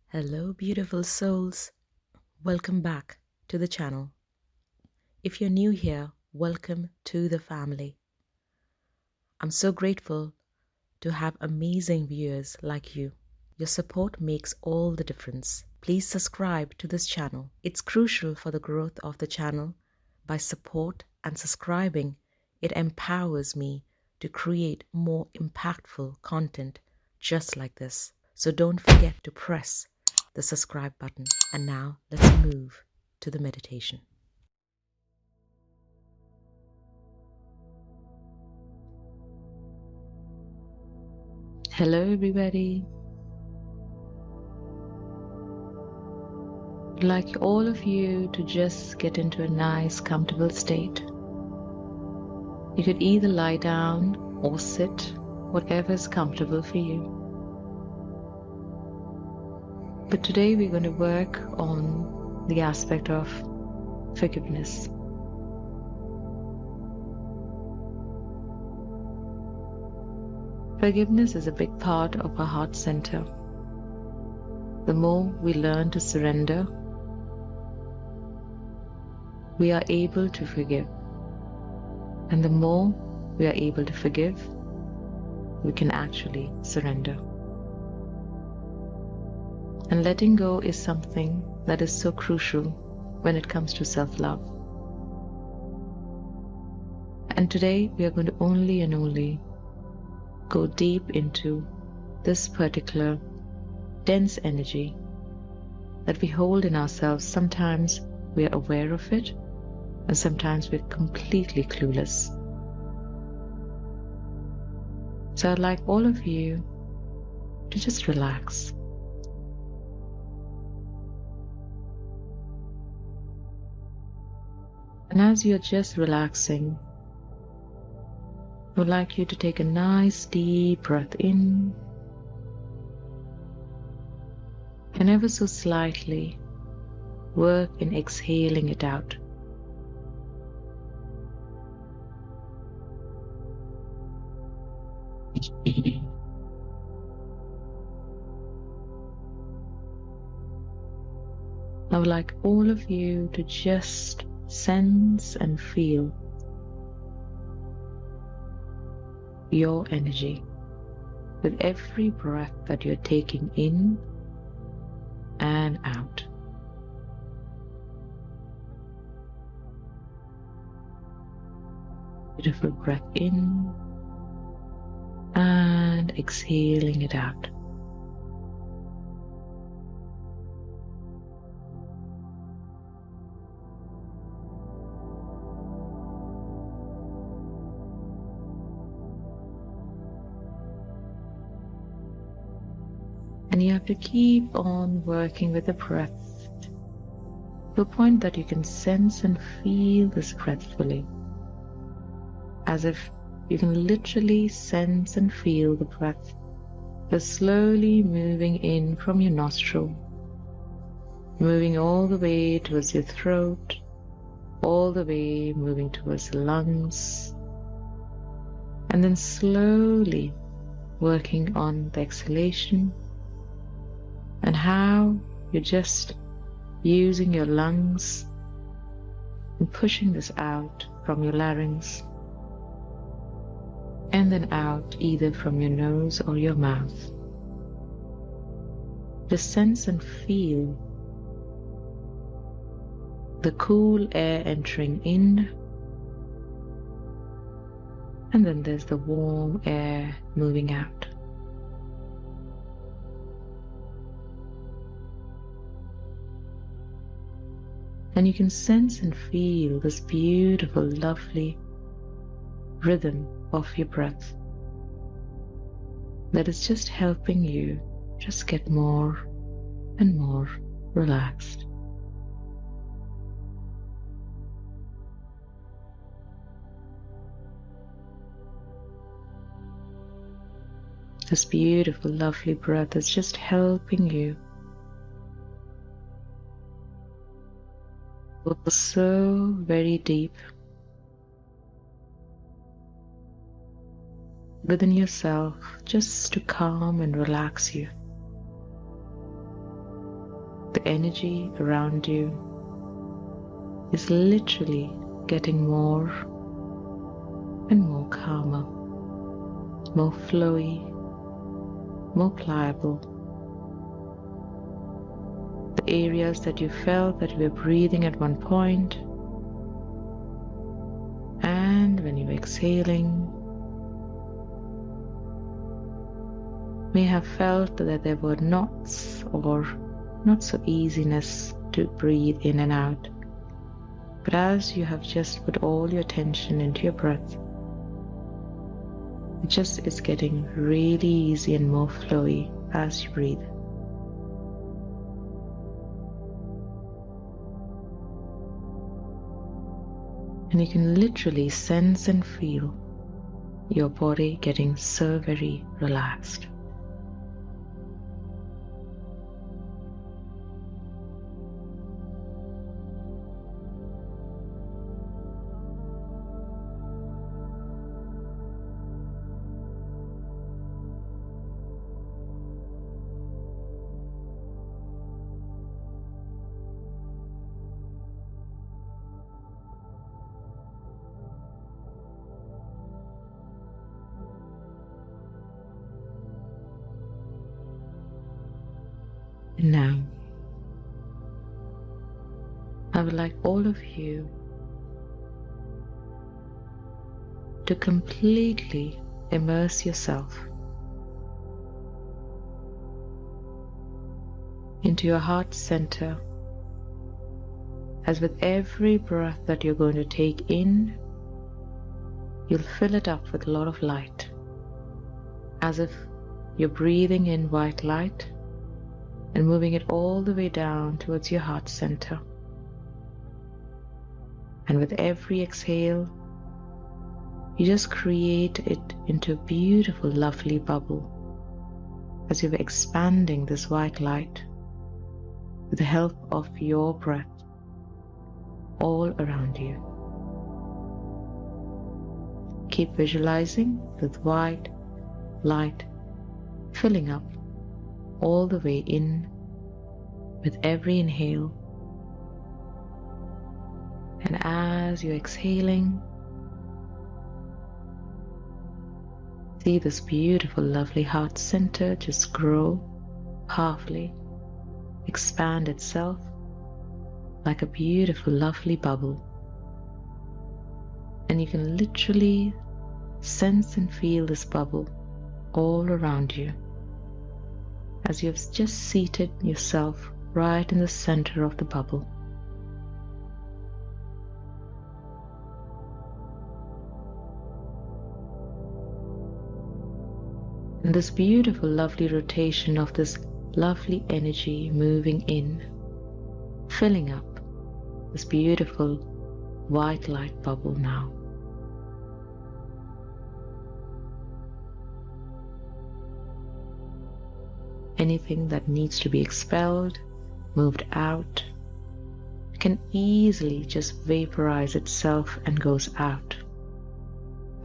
Hello, beautiful souls. Welcome back to the channel. If you're new here, welcome to the family. I'm so grateful to have amazing viewers like you. Your support makes all the difference. Please subscribe to this channel. It's crucial for the growth of the channel. By support and subscribing, it empowers me to create more impactful content just like this. So don't forget to press the subscribe button. And now let's move to the meditation. Hello everybody. I'd like all of you to just get into a nice comfortable state. You could either lie down or sit, whatever is comfortable for you. But today we're going to work on the aspect of forgiveness. Forgiveness is a big part of our heart center. The more we learn to surrender, we are able to forgive. And the more we are able to forgive, we can actually surrender. And letting go is something that is so crucial when it comes to self-love. And today we are going to only and only go deep into this particular dense energy that we hold in ourselves. Sometimes we are aware of it, and sometimes we're completely clueless. So I'd like all of you to just relax. And as you're just relaxing, I would like you to take a nice deep breath in, and ever so slightly work in exhaling it out. I would like all of you to just sense and feel your energy with every breath that you're taking in and out. Beautiful breath in and exhaling it out. And you have to keep on working with the breath to a point that you can sense and feel this breath fully, as if you can literally sense and feel the breath just slowly moving in from your nostril, moving all the way towards your throat, all the way moving towards the lungs, and then slowly working on the exhalation and how you're just using your lungs and pushing this out from your larynx and then out either from your nose or your mouth. Just sense and feel the cool air entering in, and then there's the warm air moving out. And you can sense and feel this beautiful, lovely rhythm of your breath that is just helping you just get more and more relaxed. This beautiful, lovely breath is just helping you go so very deep within yourself, just to calm and relax you. The energy around you is literally getting more and more calmer, more flowy, more pliable. The areas that you felt that you were breathing at one point, and when you were exhaling, may have felt that there were knots or not so easiness to breathe in and out. But as you have just put all your attention into your breath, it just is getting really easy and more flowy as you breathe. And you can literally sense and feel your body getting so very relaxed. And now, I would like all of you to completely immerse yourself into your heart center, as with every breath that you're going to take in, you'll fill it up with a lot of light, as if you're breathing in white light and moving it all the way down towards your heart center. And with every exhale, you just create it into a beautiful, lovely bubble as you're expanding this white light with the help of your breath all around you. Keep visualizing with white light filling up all the way in with every inhale, and as you're exhaling, see this beautiful, lovely heart center just grow powerfully, expand itself like a beautiful, lovely bubble. And you can literally sense and feel this bubble all around you as you've just seated yourself right in the center of the bubble. And this beautiful, lovely rotation of this lovely energy moving in, filling up this beautiful white light bubble now. Anything that needs to be expelled, moved out, can easily just vaporize itself and goes out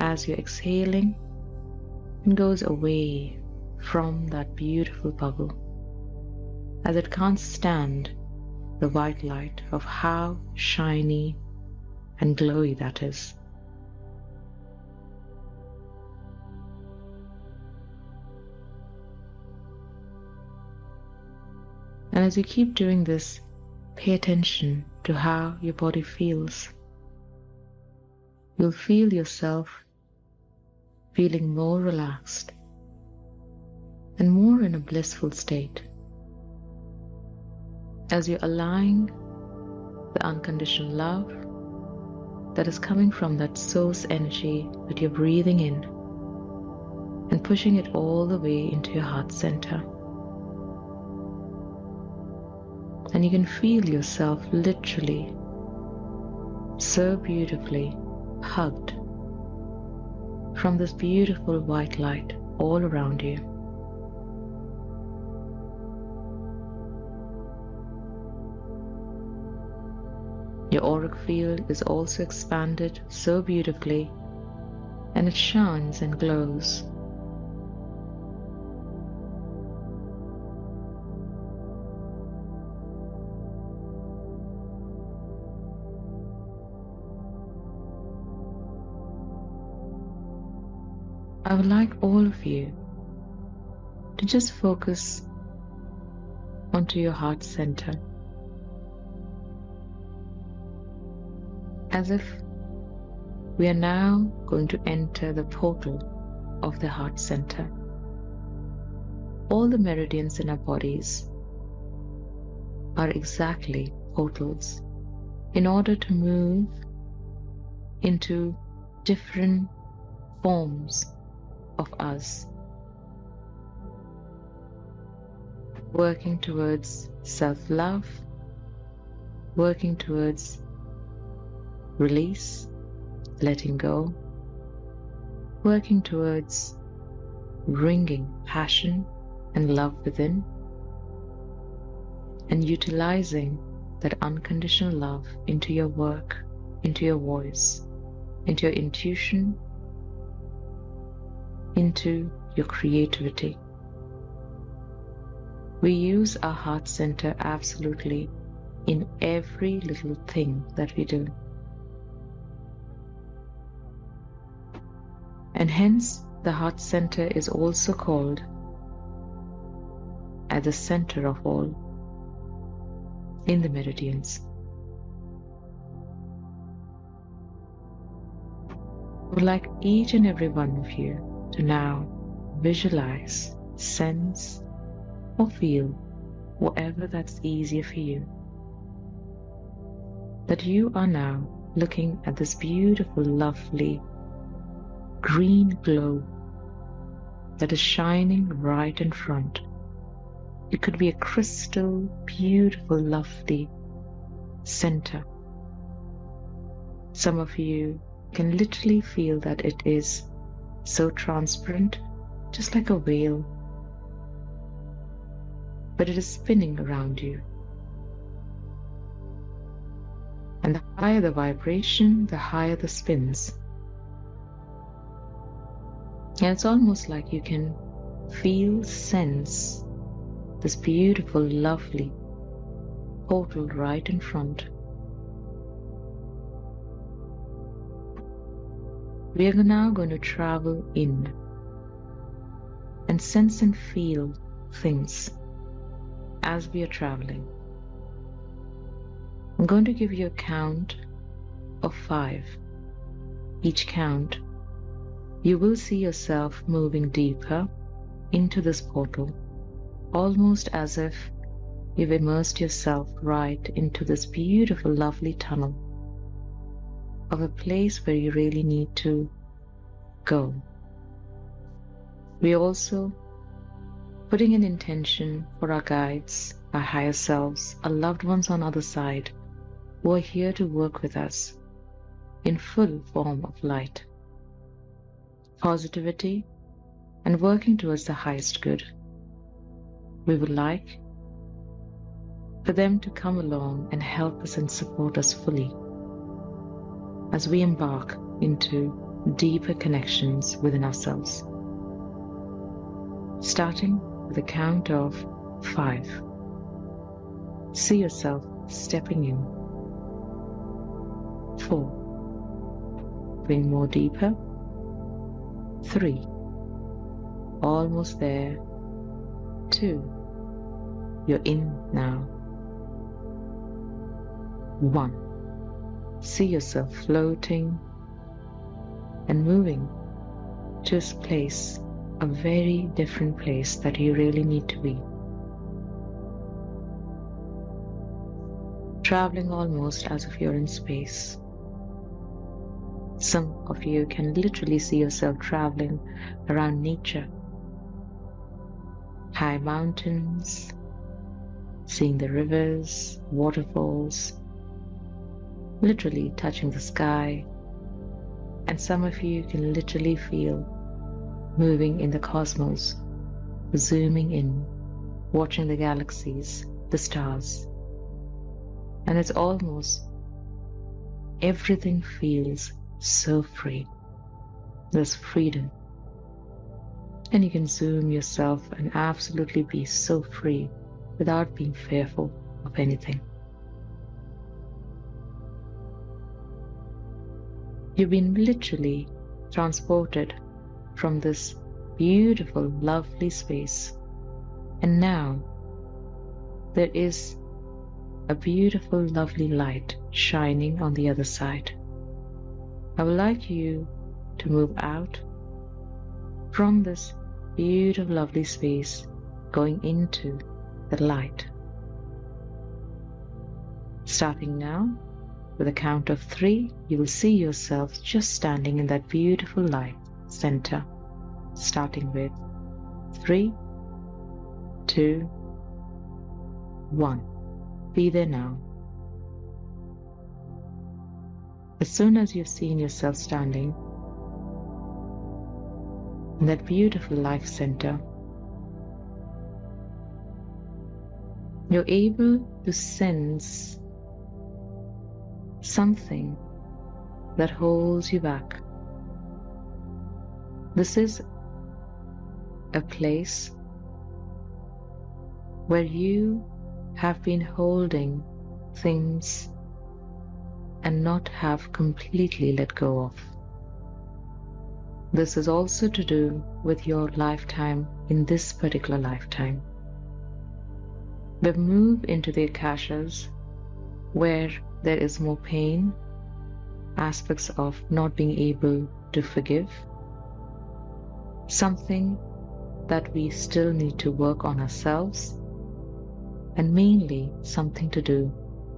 as you're exhaling and goes away from that beautiful bubble, as it can't stand the white light of how shiny and glowy that is. And as you keep doing this, pay attention to how your body feels. You'll feel yourself feeling more relaxed and more in a blissful state as you're allowing the unconditional love that is coming from that source energy that you're breathing in and pushing it all the way into your heart center. And you can feel yourself literally so beautifully hugged from this beautiful white light all around you. Your auric field is also expanded so beautifully, and it shines and glows. I would like all of you to just focus onto your heart center, as if we are now going to enter the portal of the heart center. All the meridians in our bodies are exactly portals in order to move into different forms of us, working towards self-love, working towards release, letting go, working towards bringing passion and love within, and utilizing that unconditional love into your work, into your voice, into your intuition, into your creativity. We use our heart center absolutely in every little thing that we do. And hence, the heart center is also called at the center of all in the meridians. I would like each and every one of you to now visualize, sense, or feel, whatever that's easier for you, that you are now looking at this beautiful, lovely green glow that is shining right in front. It could be a crystal, beautiful, lovely center. Some of you can literally feel that it is so transparent, just like a veil, but it is spinning around you. And the higher the vibration, the higher the spins. And it's almost like you can feel, sense this beautiful, lovely portal right in front. We are now going to travel in and sense and feel things as we are traveling. I'm going to give you a count of 5. Each count, you will see yourself moving deeper into this portal, almost as if you've immersed yourself right into this beautiful, lovely tunnel of a place where you really need to go. We're also putting an intention for our guides, our higher selves, our loved ones on the other side, who are here to work with us in full form of light, positivity, and working towards the highest good. We would like for them to come along and help us and support us fully as we embark into deeper connections within ourselves. Starting with a count of 5. See yourself stepping in. 4. Going more deeper. 3. Almost there. 2. You're in now. 1. See yourself floating and moving to a place, a very different place that you really need to be. Traveling almost as if you're in space. Some of you can literally see yourself traveling around nature. High mountains, seeing the rivers, waterfalls, literally touching the sky. And some of you can literally feel moving in the cosmos, zooming in, watching the galaxies, the stars. And it's almost everything feels so free. There's freedom. And you can zoom yourself and absolutely be so free without being fearful of anything. You've been literally transported from this beautiful, lovely space. And now there is a beautiful, lovely light shining on the other side. I would like you to move out from this beautiful, lovely space, going into the light. Starting now, with a count of 3, you will see yourself just standing in that beautiful light center. Starting with 3, 2, 1. Be there now. As soon as you've seen yourself standing in that beautiful life center, you're able to sense something that holds you back. This is a place where you have been holding things and not have completely let go of. This is also to do with your lifetime in this particular lifetime. We've moved into the Akashas where there is more pain, aspects of not being able to forgive, something that we still need to work on ourselves, and mainly something to do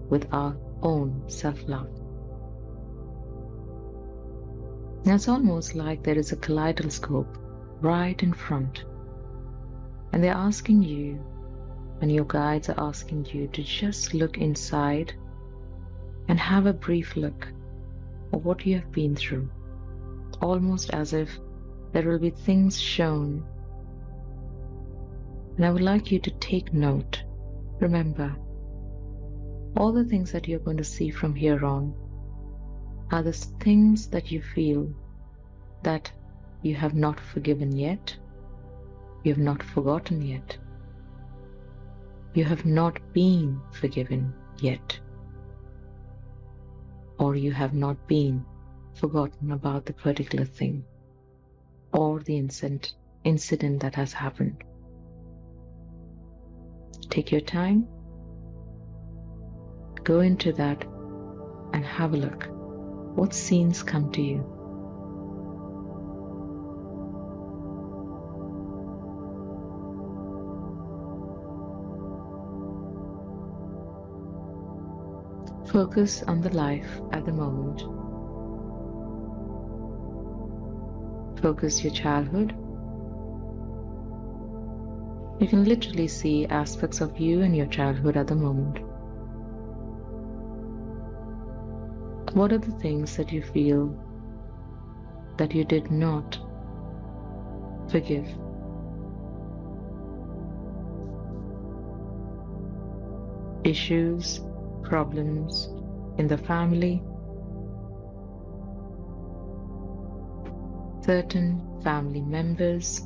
with our own self-love. Now it's almost like there is a kaleidoscope right in front, and they're asking you, and your guides are asking you to just look inside and have a brief look of what you have been through, almost as if there will be things shown. And I would like you to take note. Remember, all the things that you're going to see from here on are the things that you feel that you have not forgiven yet, you have not forgotten yet, you have not been forgiven yet, or you have not been forgotten about the particular thing or the incident that has happened. Take your time, go into that and have a look. What scenes come to you? Focus on the life at the moment. Focus your childhood. You can literally see aspects of you and your childhood at the moment. What are the things that you feel that you did not forgive? Issues, problems in the family, certain family members,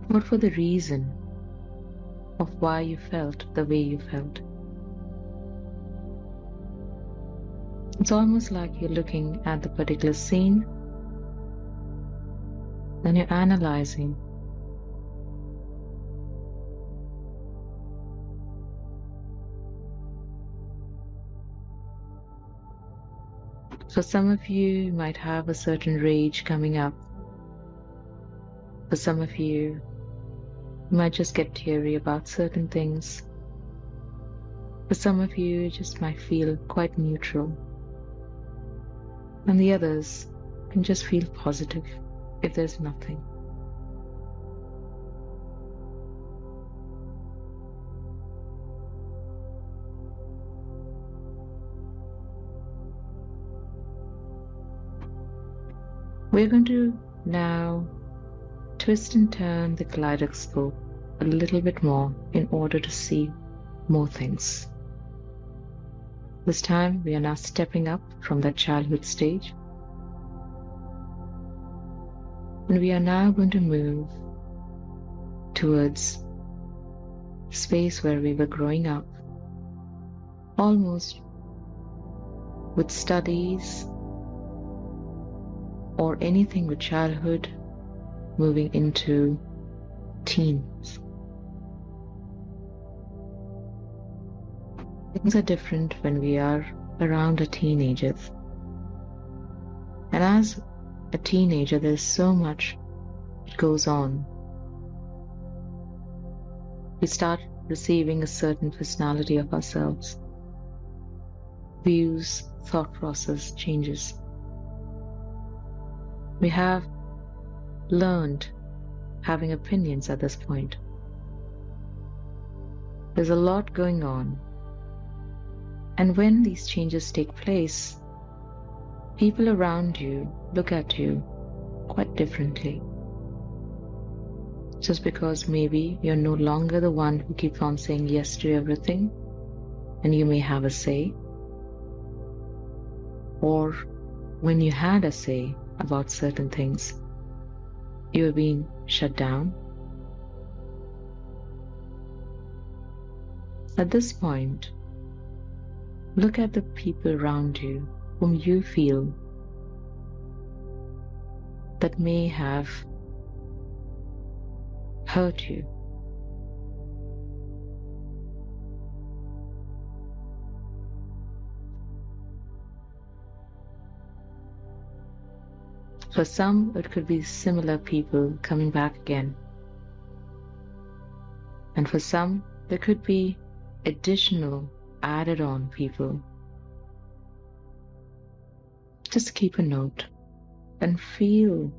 what were the reason of why you felt the way you felt? It's almost like you're looking at the particular scene, then you're analyzing. For some of you might have a certain rage coming up. For some of you might just get teary about certain things. For some of you just might feel quite neutral. And the others can just feel positive if there's nothing. We're going to now twist and turn the kaleidoscope a little bit more in order to see more things. This time we are now stepping up from that childhood stage, and we are now going to move towards space where we were growing up, almost with studies or anything with childhood moving into teens. Things are different when we are around our teenagers. And as a teenager, there's so much that goes on. We start receiving a certain personality of ourselves. Views, thought process changes. We have learned having opinions at this point. There's a lot going on. And when these changes take place, people around you look at you quite differently. Just because maybe you're no longer the one who keeps on saying yes to everything, and you may have a say. Or when you had a say about certain things, you are being shut down. At this point, look at the people around you whom you feel that may have hurt you. For some, it could be similar people coming back again. And for some, there could be additional, added on people. Just keep a note and feel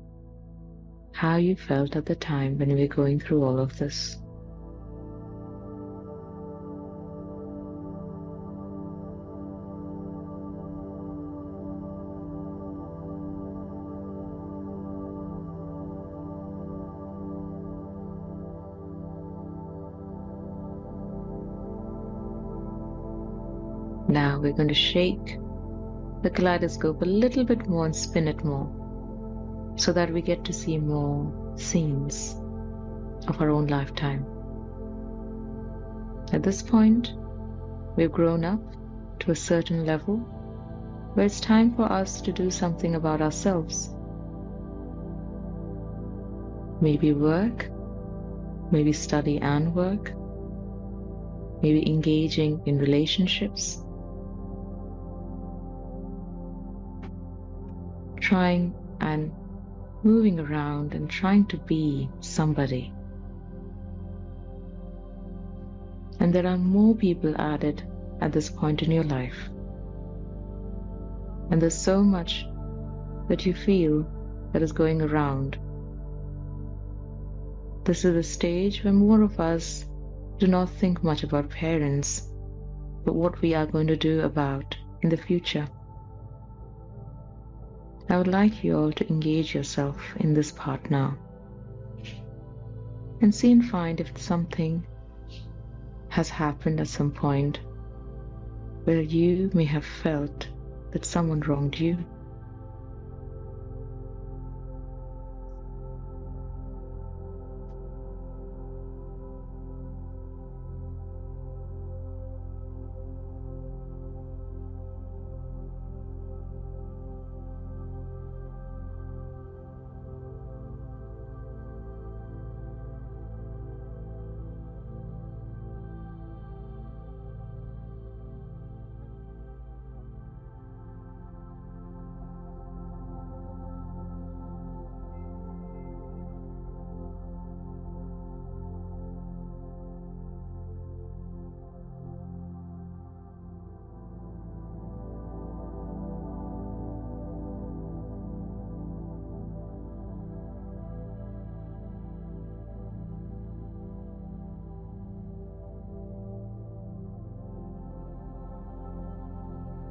how you felt at the time when you were going through all of this. Now we're going to shake the kaleidoscope a little bit more and spin it more so that we get to see more scenes of our own lifetime. At this point, we've grown up to a certain level where it's time for us to do something about ourselves. Maybe work, maybe study and work, maybe engaging in relationships, trying and moving around and trying to be somebody. And there are more people added at this point in your life. And there's so much that you feel that is going around. This is a stage where more of us do not think much about parents, but what we are going to do about in the future. I would like you all to engage yourself in this part now and see and find if something has happened at some point where you may have felt that someone wronged you.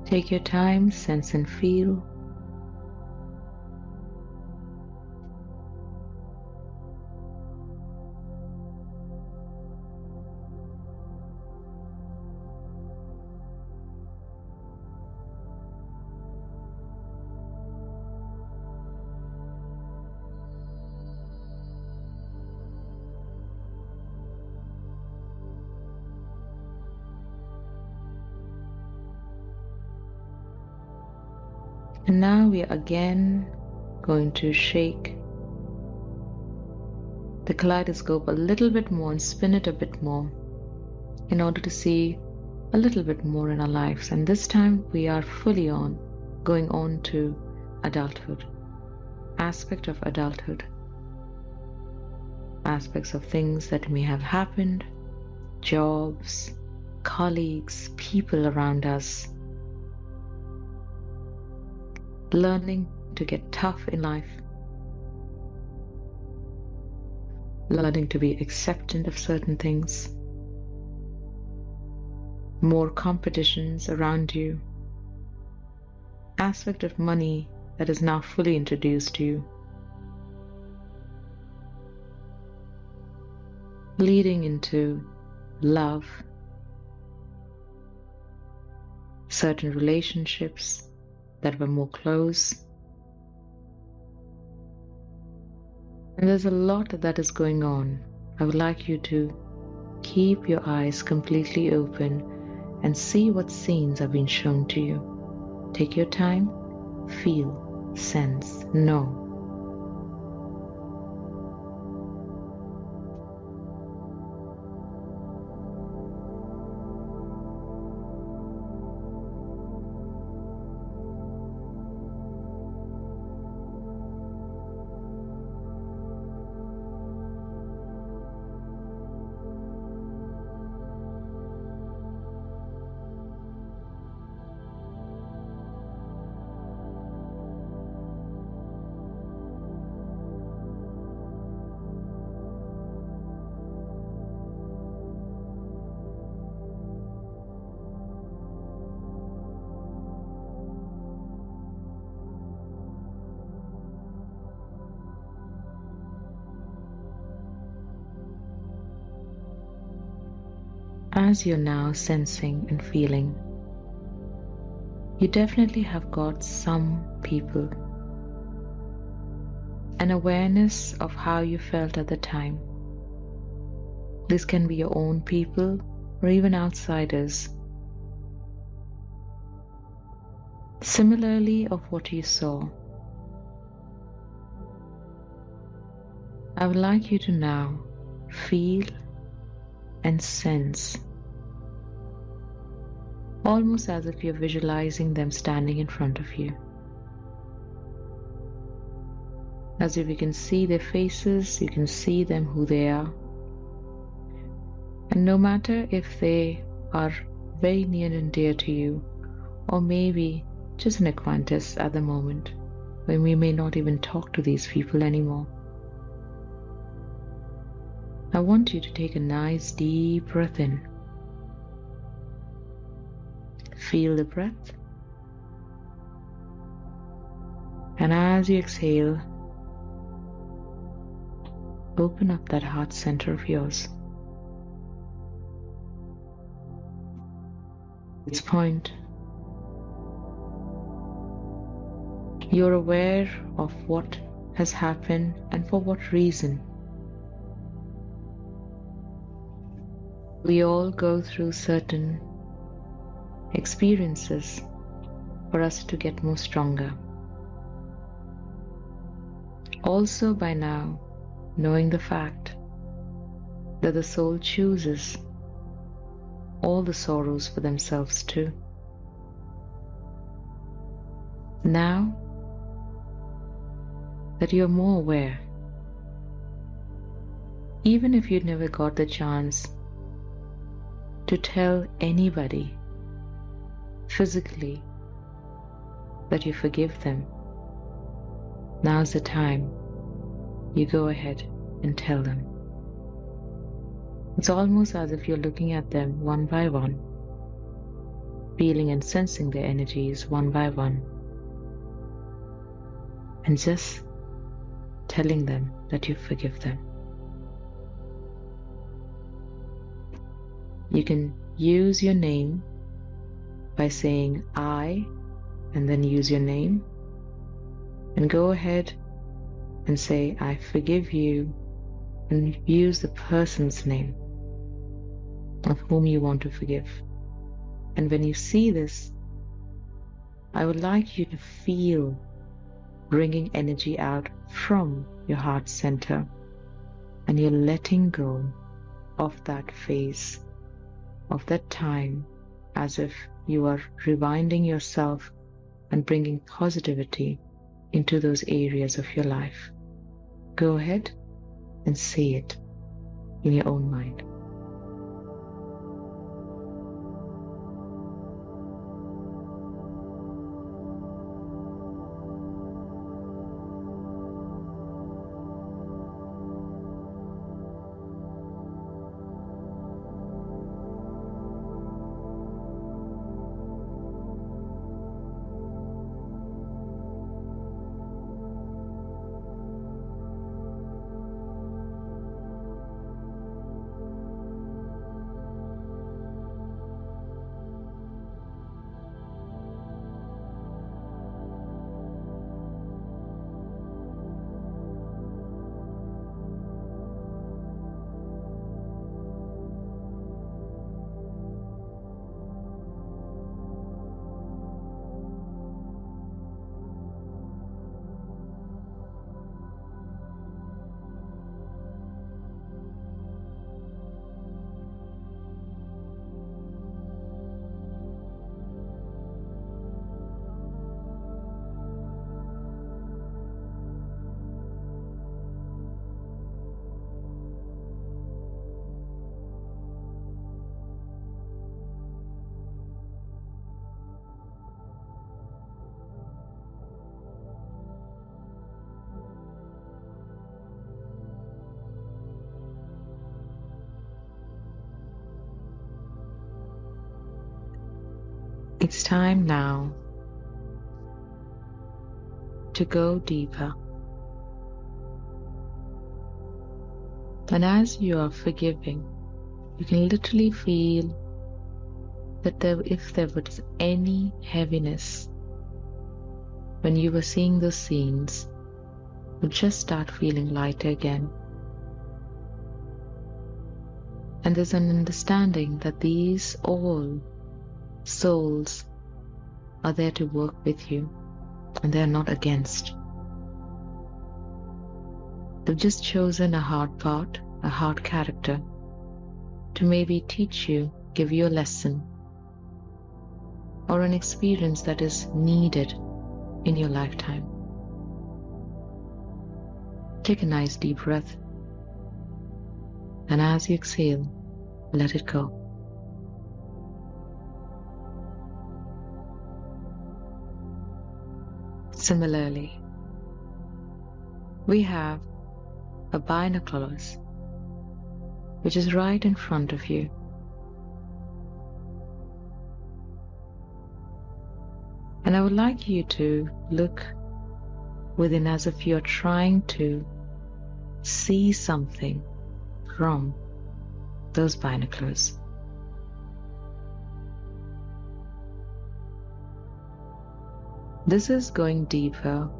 Take your time, sense and feel. And now we are again going to shake the kaleidoscope a little bit more and spin it a bit more in order to see a little bit more in our lives. And this time we are fully going on to adulthood, aspect of adulthood, aspects of things that may have happened, jobs, colleagues, people around us, learning to get tough in life, learning to be acceptant of certain things, more competitions around you, aspect of money that is now fully introduced to you, leading into love, certain relationships that were more close. And there's a lot that is going on. I would like you to keep your eyes completely open and see what scenes are being shown to you. Take your time, feel, sense, know. As you're now sensing and feeling, you definitely have got some people, an awareness of how you felt at the time. This can be your own people or even outsiders. Similarly, of what you saw. I would like you to now feel and sense, almost as if you're visualizing them standing in front of you. As if you can see their faces, you can see them who they are. And no matter if they are very near and dear to you, or maybe just an acquaintance at the moment, when we may not even talk to these people anymore, I want you to take a nice deep breath in. Feel the breath. And as you exhale, open up that heart center of yours. At this point, you're aware of what has happened and for what reason. We all go through certain experiences for us to get more stronger. Also, by now, knowing the fact that the soul chooses all the sorrows for themselves too. Now that you're more aware, even if you never got the chance to tell anybody physically that you forgive them, now's the time you go ahead and tell them. It's almost as if you're looking at them one by one, feeling and sensing their energies one by one, and just telling them that you forgive them. You can use your name by saying I and then use your name, and go ahead and say I forgive you and use the person's name of whom you want to forgive. And when you see this, I would like you to feel bringing energy out from your heart center, and you're letting go of that phase, of that time, as if you are rewinding yourself and bringing positivity into those areas of your life. Go ahead and say it in your own mind. It's time now to go deeper. And as you are forgiving, you can literally feel that if there was any heaviness when you were seeing those scenes, would just start feeling lighter again. And there's an understanding that these all souls are there to work with you, and they are not against. They've just chosen a hard part, a hard character, to maybe teach you, give you a lesson, or an experience that is needed in your lifetime. Take a nice deep breath, and as you exhale, let it go. Similarly, we have a binoculars which is right in front of you. And I would like you to look within as if you're trying to see something from those binoculars. This is going deeper,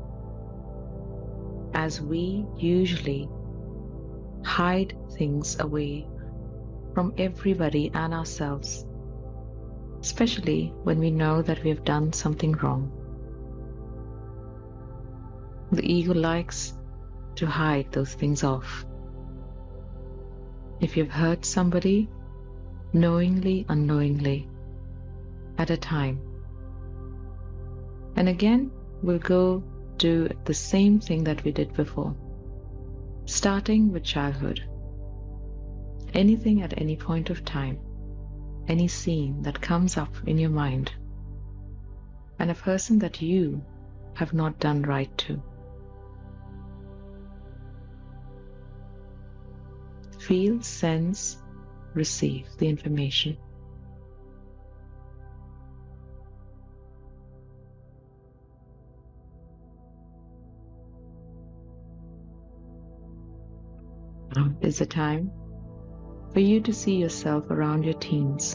as we usually hide things away from everybody and ourselves, especially when we know that we have done something wrong. The ego likes to hide those things off. If you've hurt somebody, knowingly, unknowingly, at a time, and again, we'll go do the same thing that we did before, starting with childhood. Anything at any point of time, any scene that comes up in your mind, and a person that you have not done right to. Feel, sense, receive the information. Now is the time for you to see yourself around your teens.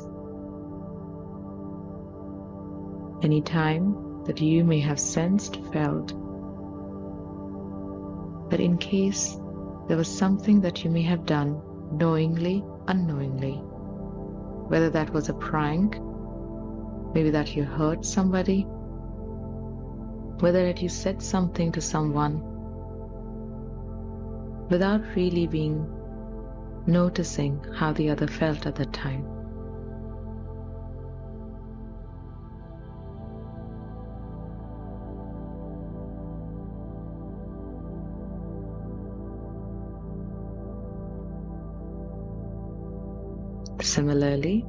Any time that you may have sensed, felt, that in case there was something that you may have done knowingly, unknowingly, whether that was a prank, maybe that you hurt somebody, Whether that you said something to someone without really being noticing how the other felt at that time. Similarly,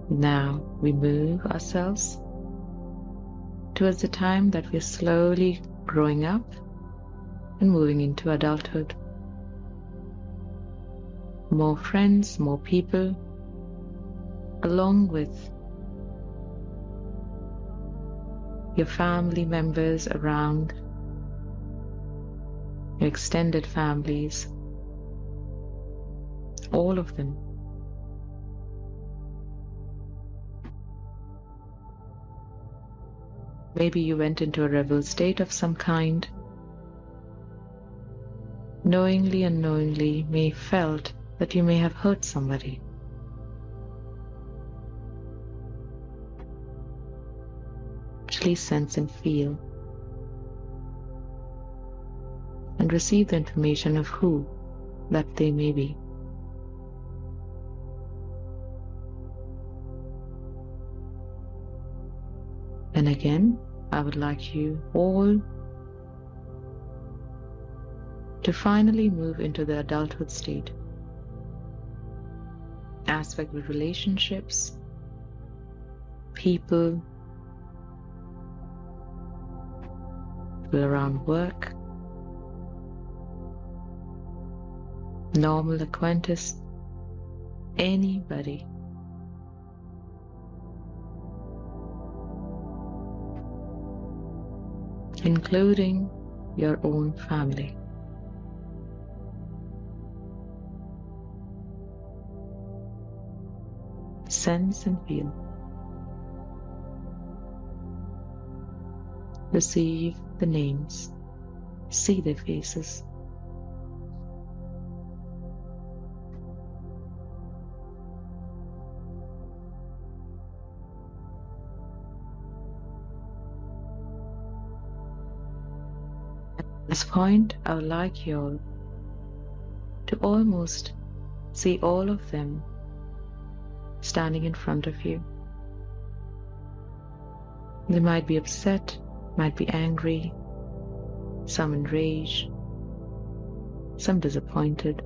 now we move ourselves towards the time that we're slowly growing up and moving into adulthood. More friends, more people, along with your family members around, your extended families, all of them. Maybe you went into a rebel state of some kind, knowingly and unknowingly may felt that you may have hurt somebody. Actually sense and feel and receive the information of who that they may be. And again, I would like you all to finally move into the adulthood state. Aspect with relationships, people around work, normal acquaintance, anybody. Including your own family. Sense and feel. Receive the names. See their faces. At this point, I would like you all to almost see all of them standing in front of you. They might be upset, might be angry, some enraged, some disappointed.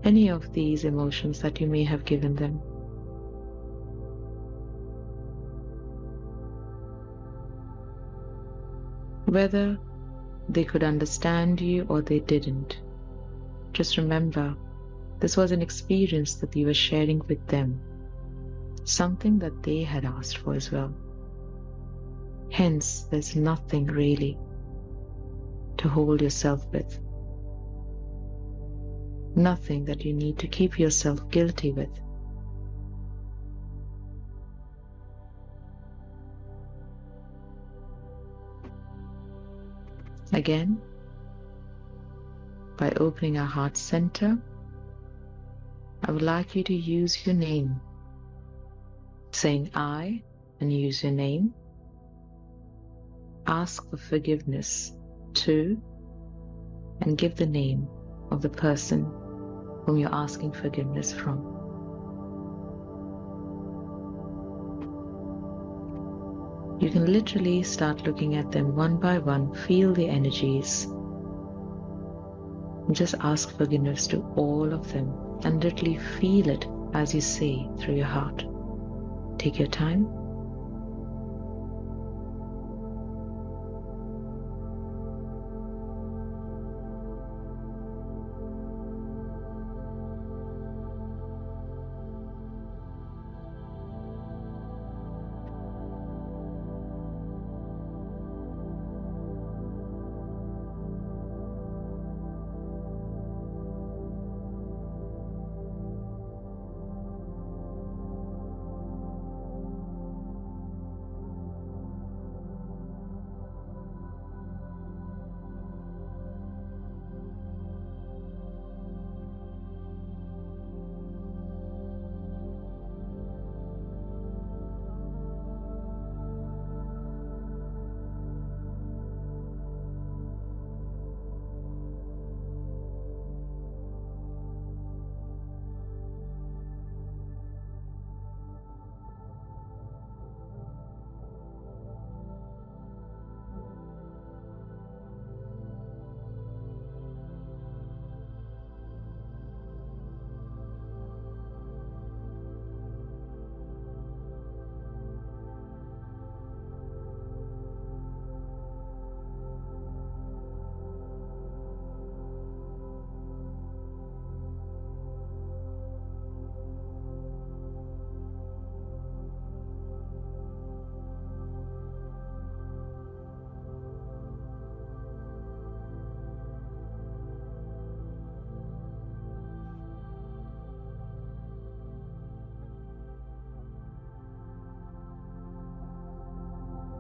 Any of these emotions that you may have given them. Whether they could understand you or they didn't, just remember, this was an experience that you were sharing with them, something that they had asked for as well. Hence, there's nothing really to hold yourself with. Nothing that you need to keep yourself guilty with. Again, by opening our heart center, I would like you to use your name, saying I, and use your name. Ask for forgiveness to, and give the name of the person whom you're asking forgiveness from. You can literally start looking at them one by one, feel the energies, and just ask forgiveness to all of them, and literally feel it as you say through your heart. Take your time.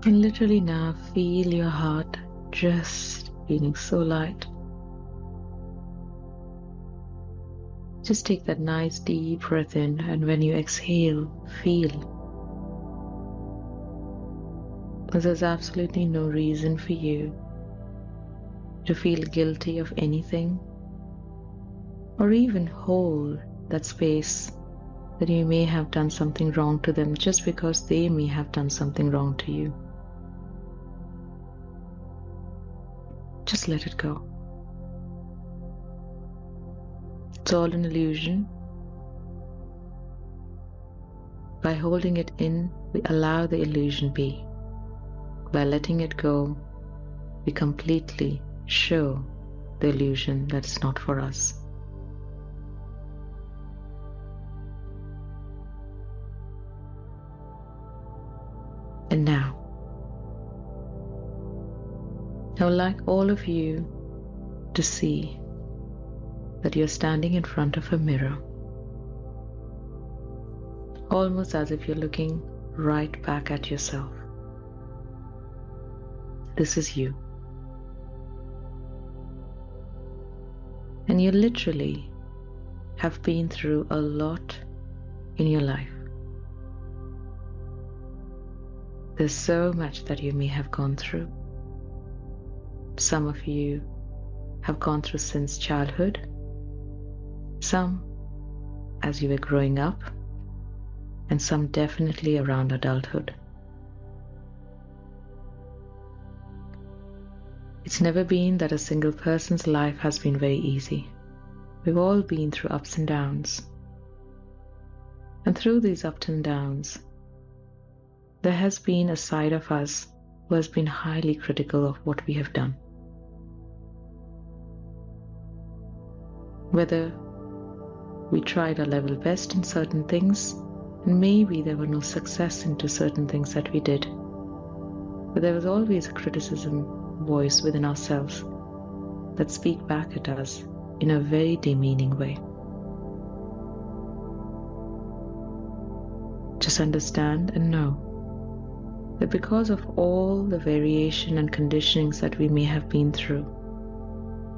And literally now feel your heart just feeling so light. Just take that nice deep breath in, and when you exhale, feel. There's absolutely no reason for you to feel guilty of anything, or even hold that space that you may have done something wrong to them just because they may have done something wrong to you. Just let it go. It's all an illusion. By holding it in, we allow the illusion be. By letting it go, we completely show the illusion that it's not for us. And now, I would like all of you to see that you're standing in front of a mirror, almost as if you're looking right back at yourself. This is you. And you literally have been through a lot in your life. There's so much that you may have gone through. Some of you have gone through since childhood, some as you were growing up, and some definitely around adulthood. It's never been that a single person's life has been very easy. We've all been through ups and downs. And through these ups and downs, there has been a side of us who has been highly critical of what we have done. Whether we tried our level best in certain things, and maybe there were no success into certain things that we did, but there was always a criticism voice within ourselves that speak back at us in a very demeaning way. Just understand and know that because of all the variation and conditionings that we may have been through,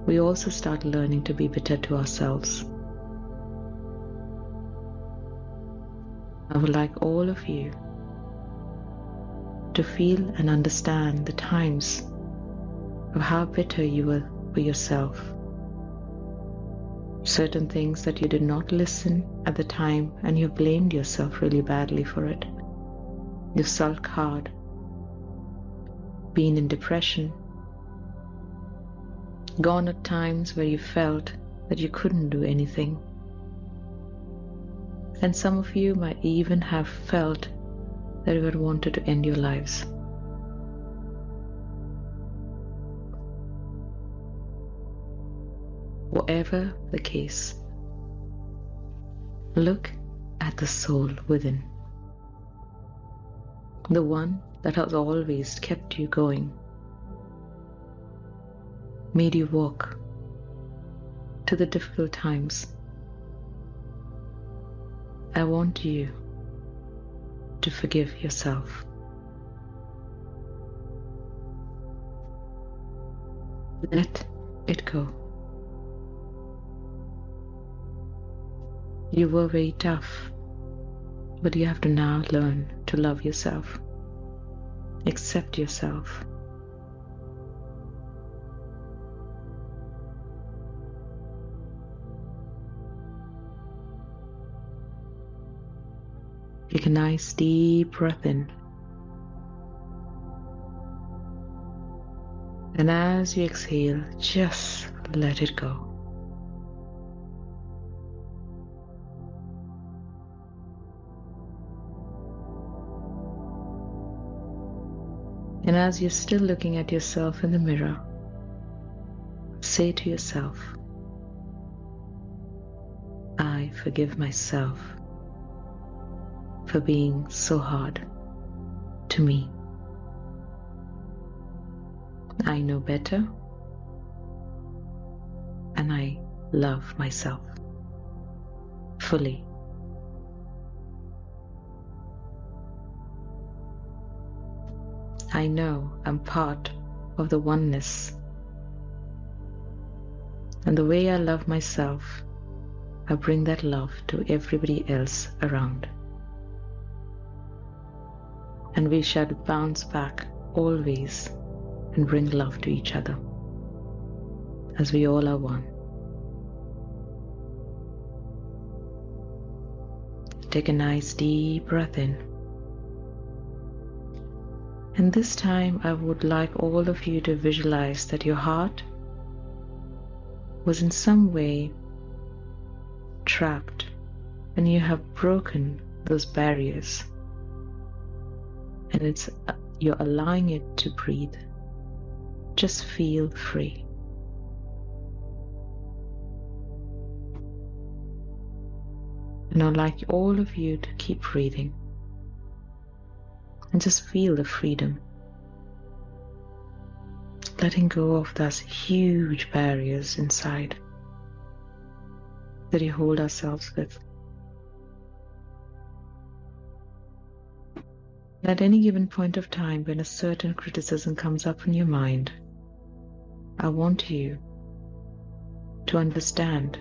we also start learning to be bitter to ourselves. I would like all of you to feel and understand the times of how bitter you were for yourself. Certain things that you did not listen at the time, and you blamed yourself really badly for it. You sulk hard, been in depression, gone at times where you felt that you couldn't do anything. And some of you might even have felt that you had wanted to end your lives. Whatever the case, look at the soul within, the one that has always kept you going, made you walk to the difficult times. I want you to forgive yourself. Let it go. You were very tough, but you have to now learn to love yourself, accept yourself. Take a nice deep breath in. And as you exhale, just let it go. And as you're still looking at yourself in the mirror, say to yourself, I forgive myself for being so hard to me. I know better, and I love myself fully. I I know I'm part of the oneness. And the way I love myself, I bring that love to everybody else around. And we shall bounce back always and bring love to each other, as we all are one. Take a nice deep breath in. And this time I would like all of you to visualize that your heart was in some way trapped and you have broken those barriers. And you're allowing it to breathe. Just feel free. And I'd like all of you to keep breathing and just feel the freedom. Letting go of those huge barriers inside that you hold ourselves with. At any given point of time when a certain criticism comes up in your mind, I want you to understand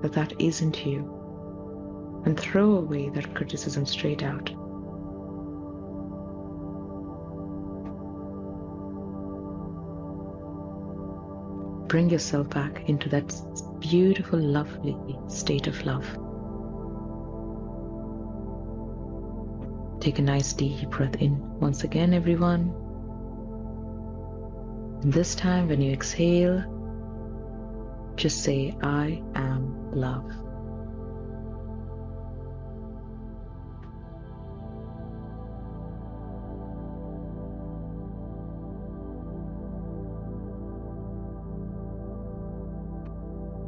that that isn't you and throw away that criticism straight out. Bring yourself back into that beautiful, lovely state of love. Take a nice deep breath in once again, everyone. And this time when you exhale, just say, I am love.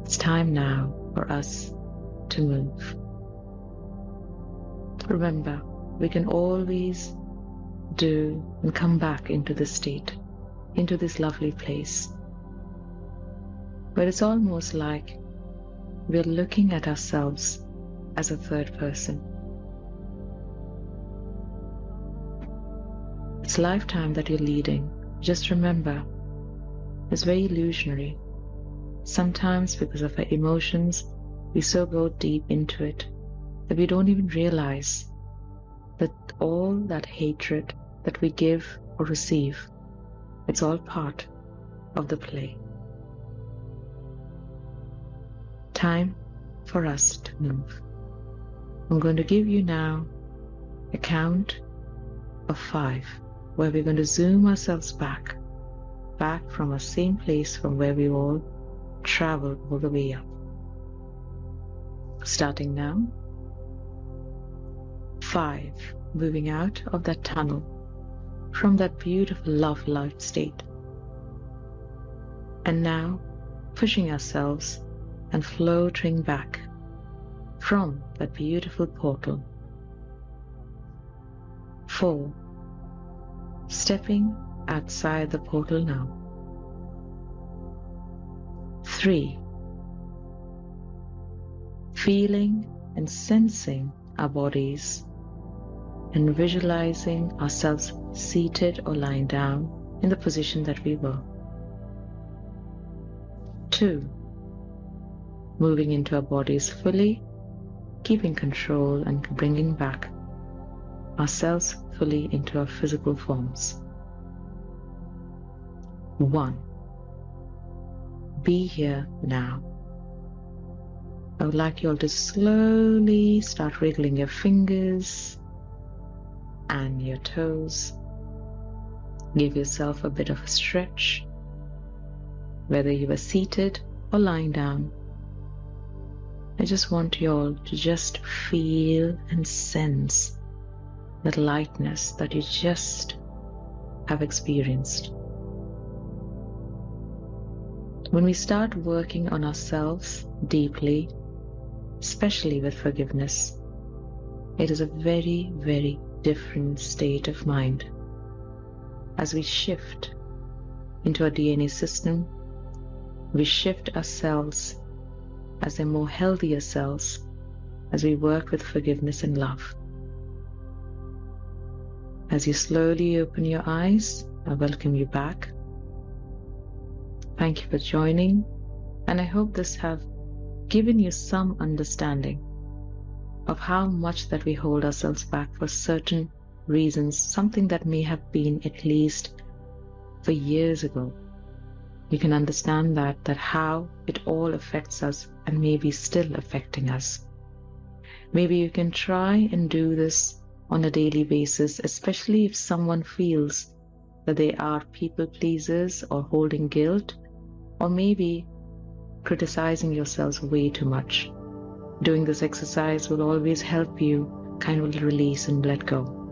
It's time now for us to move. Remember, we can always do and come back into this state, into this lovely place, where it's almost like we're looking at ourselves as a third person. This lifetime that you're leading, just remember, is very illusionary. Sometimes because of our emotions, we so go deep into it that we don't even realize that all that hatred that we give or receive, it's all part of the play. Time for us to move. I'm going to give you now a count of 5, where we're going to zoom ourselves back from the same place from where we all traveled all the way up. Starting now. 5, moving out of that tunnel, from that beautiful love light state. And now pushing ourselves and floating back from that beautiful portal. 4, stepping outside the portal now. 3, feeling and sensing our bodies and visualizing ourselves seated or lying down in the position that we were. 2, moving into our bodies fully, keeping control and bringing back ourselves fully into our physical forms. 1, be here now. I would like you all to slowly start wriggling your fingers and your toes. Give yourself a bit of a stretch, whether you are seated or lying down. I just want you all to just feel and sense that lightness that you just have experienced. When we start working on ourselves deeply, especially with forgiveness, it is a very, very different state of mind. As we shift into our DNA system, we shift ourselves as a more healthier selves as we work with forgiveness and love. As you slowly open your eyes, I welcome you back. Thank you for joining, and I hope this have given you some understanding of how much that we hold ourselves back for certain reasons, something that may have been at least for years ago. You can understand that how it all affects us and may be still affecting us. Maybe you can try and do this on a daily basis, especially if someone feels that they are people pleasers or holding guilt, or maybe criticizing yourselves way too much. Doing this exercise will always help you kind of release and let go.